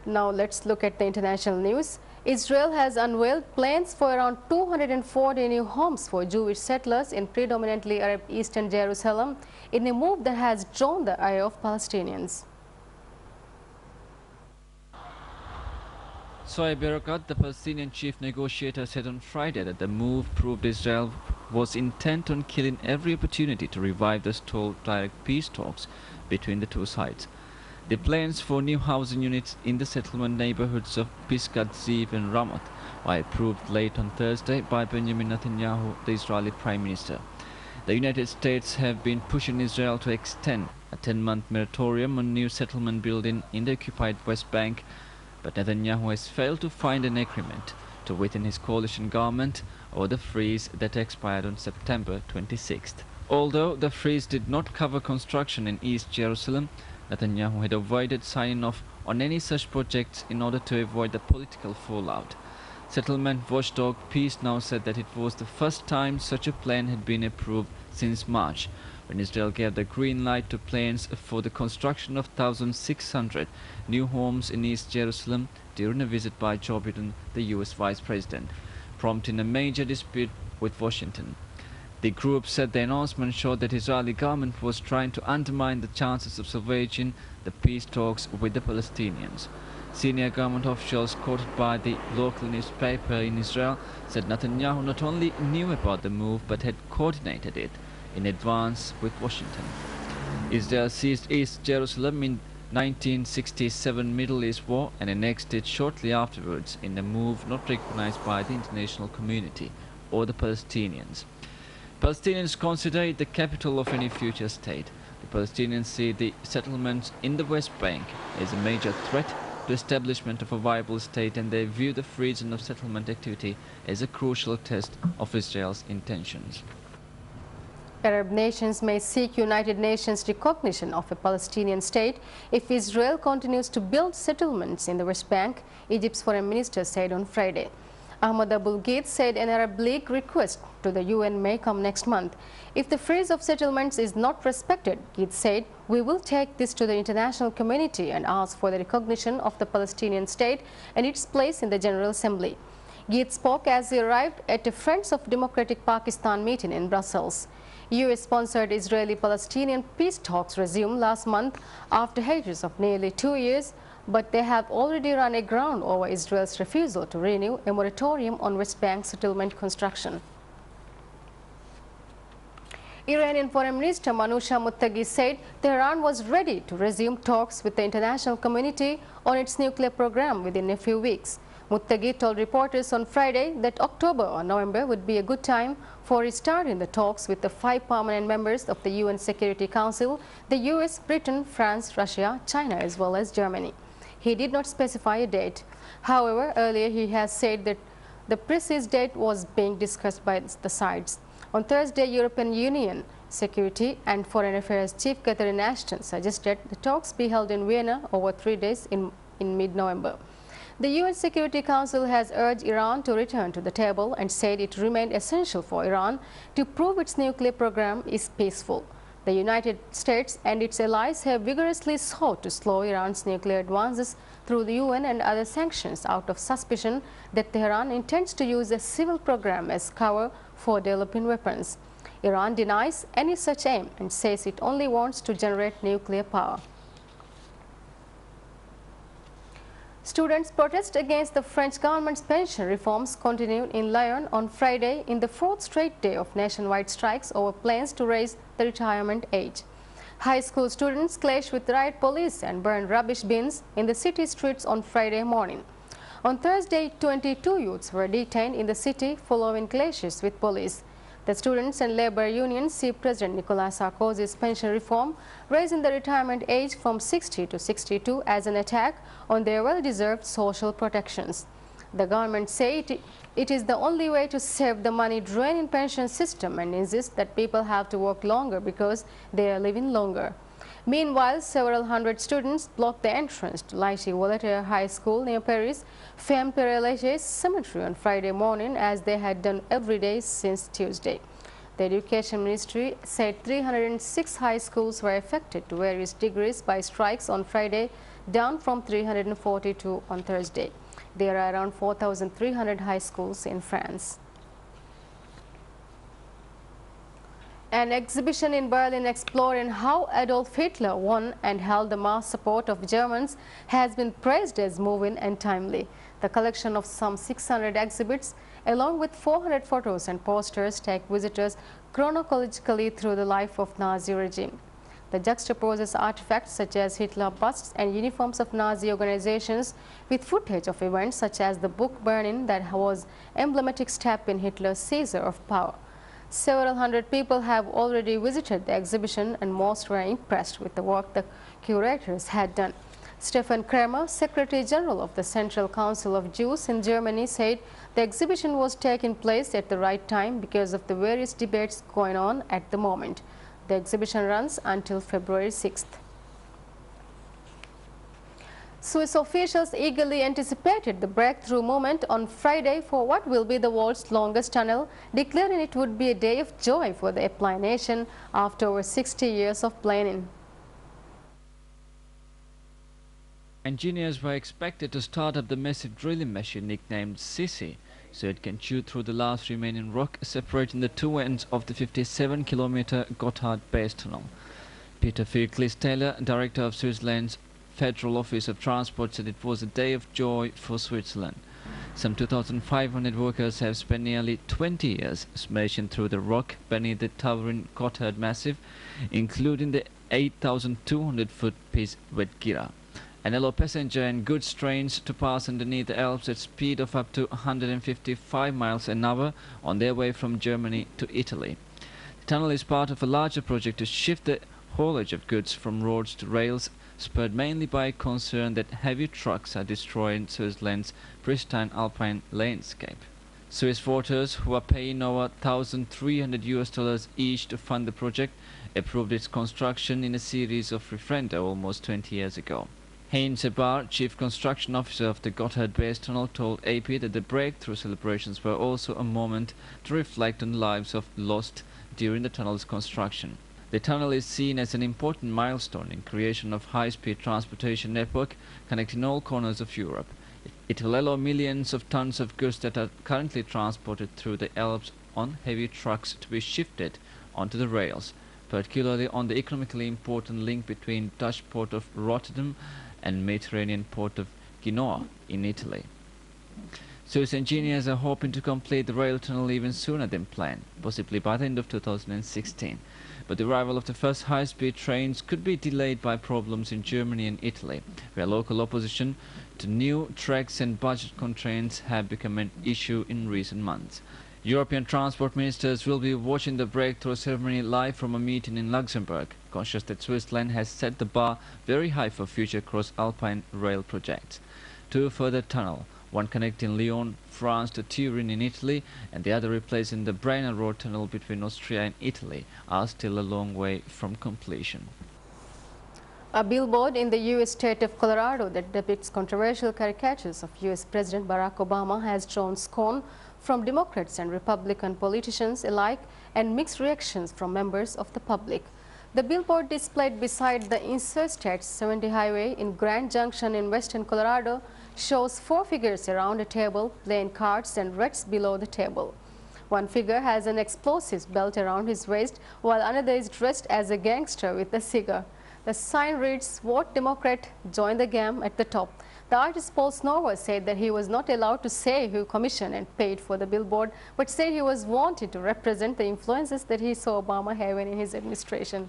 Now let's look at the international news. Israel has unveiled plans for around 240 new homes for Jewish settlers in predominantly Arab eastern Jerusalem in a move that has drawn the ire of Palestinians. Sohaib Erekat, the Palestinian chief negotiator, said on Friday that the move proved Israel was intent on killing every opportunity to revive the stalled direct peace talks between the two sides. The plans for new housing units in the settlement neighborhoods of Pisgat Ziv and Ramat were approved late on Thursday by Benjamin Netanyahu, the Israeli Prime Minister. The United States have been pushing Israel to extend a 10-month moratorium on new settlement building in the occupied West Bank, but Netanyahu has failed to find an agreement to within his coalition government over the freeze that expired on September 26th. Although the freeze did not cover construction in East Jerusalem, Netanyahu had avoided signing off on any such projects in order to avoid the political fallout. Settlement watchdog Peace Now said that it was the first time such a plan had been approved since March, when Israel gave the green light to plans for the construction of 1,600 new homes in East Jerusalem during a visit by Joe Biden, the US Vice President, prompting a major dispute with Washington. The group said the announcement showed that the Israeli government was trying to undermine the chances of salvaging the peace talks with the Palestinians. Senior government officials quoted by the local newspaper in Israel said Netanyahu not only knew about the move but had coordinated it in advance with Washington. Israel seized East Jerusalem in 1967 Middle East War and annexed it shortly afterwards in a move not recognized by the international community or the Palestinians. Palestinians consider it the capital of any future state. The Palestinians see the settlements in the West Bank as a major threat to establishment of a viable state, and they view the freezing of settlement activity as a crucial test of Israel's intentions. Arab nations may seek United Nations recognition of a Palestinian state if Israel continues to build settlements in the West Bank, Egypt's foreign minister said on Friday. Ahmad Abul Gheit said an Arab League request to the UN may come next month. If the freeze of settlements is not respected, Gheit said, we will take this to the international community and ask for the recognition of the Palestinian state and its place in the General Assembly. Gheit spoke as he arrived at a Friends of Democratic Pakistan meeting in Brussels. US-sponsored Israeli-Palestinian peace talks resumed last month after hiatus of nearly 2 years, but they have already run aground over Israel's refusal to renew a moratorium on West Bank settlement construction. Iranian Foreign Minister Manoucha Muttaqi said Tehran was ready to resume talks with the international community on its nuclear program within a few weeks. Muttaqi told reporters on Friday that October or November would be a good time for restarting the talks with the 5 permanent members of the UN Security Council, the US, Britain, France, Russia, China as well as Germany. He did not specify a date. However, earlier he has said that the precise date was being discussed by the sides. On Thursday, European Union Security and Foreign Affairs Chief Catherine Ashton suggested the talks be held in Vienna over 3 days in mid-November. The UN Security Council has urged Iran to return to the table and said it remained essential for Iran to prove its nuclear program is peaceful. The United States and its allies have vigorously sought to slow Iran's nuclear advances through the UN and other sanctions out of suspicion that Tehran intends to use a civil program as cover for developing weapons. Iran denies any such aim and says it only wants to generate nuclear power. Students' protest against the French government's pension reforms continued in Lyon on Friday in the 4th straight day of nationwide strikes over plans to raise the retirement age. High school students clashed with riot police and burned rubbish bins in the city streets on Friday morning. On Thursday, 22 youths were detained in the city following clashes with police. The students and labor unions see President Nicolas Sarkozy's pension reform, raising the retirement age from 60 to 62 as an attack on their well-deserved social protections. The government say it is the only way to save the money drained in pension system and insists that people have to work longer because they are living longer. Meanwhile, several hundred students blocked the entrance to Laïchi Voltaire High School near Paris' famed Père Lachaise cemetery on Friday morning, as they had done every day since Tuesday. The Education Ministry said 306 high schools were affected to various degrees by strikes on Friday, down from 342 on Thursday. There are around 4,300 high schools in France. An exhibition in Berlin exploring how Adolf Hitler won and held the mass support of Germans has been praised as moving and timely. The collection of some 600 exhibits, along with 400 photos and posters, take visitors chronologically through the life of Nazi regime. The juxtaposes artifacts such as Hitler busts and uniforms of Nazi organizations with footage of events such as the book burning that was emblematic step in Hitler's seizure of power. Several hundred people have already visited the exhibition and most were impressed with the work the curators had done. Stefan Kramer, Secretary General of the Central Council of Jews in Germany, said the exhibition was taking place at the right time because of the various debates going on at the moment. The exhibition runs until February 6th. Swiss officials eagerly anticipated the breakthrough moment on Friday for what will be the world's longest tunnel, declaring it would be a day of joy for the Alpine nation after over 60 years of planning. Engineers were expected to start up the massive drilling machine nicknamed Sissy, so it can chew through the last remaining rock separating the two ends of the 57-kilometer Gotthard base tunnel. Peter Firklis-Taylor, director of Switzerland's Federal Office of Transport, said it was a day of joy for Switzerland. Some 2,500 workers have spent nearly 20 years smashing through the rock beneath the towering Gotthard Massif, including the 8,200-foot piece Wedgira, and allow passenger and goods trains to pass underneath the Alps at speed of up to 155 miles an hour on their way from Germany to Italy. The tunnel is part of a larger project to shift the haulage of goods from roads to rails, spurred mainly by concern that heavy trucks are destroying Switzerland's pristine alpine landscape. Swiss voters, who are paying over $1,300 each to fund the project, approved its construction in a series of referenda almost 20 years ago. Heinz Ebar, chief construction officer of the Gotthard base tunnel, told AP that the breakthrough celebrations were also a moment to reflect on the lives of lost during the tunnel's construction. The tunnel is seen as an important milestone in creation of high-speed transportation network connecting all corners of Europe. It will allow millions of tons of goods that are currently transported through the Alps on heavy trucks to be shifted onto the rails, particularly on the economically important link between Dutch port of Rotterdam and Mediterranean port of Genoa in Italy. Swiss engineers are hoping to complete the rail tunnel even sooner than planned, possibly by the end of 2016. But the arrival of the first high-speed trains could be delayed by problems in Germany and Italy, where local opposition to new tracks and budget constraints have become an issue in recent months. European transport ministers will be watching the breakthrough ceremony live from a meeting in Luxembourg, conscious that Switzerland has set the bar very high for future cross-Alpine rail projects. Two further tunnels, one connecting Lyon, France to Turin in Italy and the other replacing the Brenner Road tunnel between Austria and Italy, are still a long way from completion. A billboard in the U.S. state of Colorado that depicts controversial caricatures of U.S. President Barack Obama has drawn scorn from Democrats and Republican politicians alike and mixed reactions from members of the public. The billboard displayed beside the Interstate 70 highway in Grand Junction in western Colorado shows four figures around a table playing cards and rests below the table. One figure has an explosives belt around his waist while another is dressed as a gangster with a cigar. The sign reads, "Vote Democrat, join the game" at the top. The artist Paul Snower said that he was not allowed to say who commissioned and paid for the billboard, but said he was wanted to represent the influences that he saw Obama having in his administration.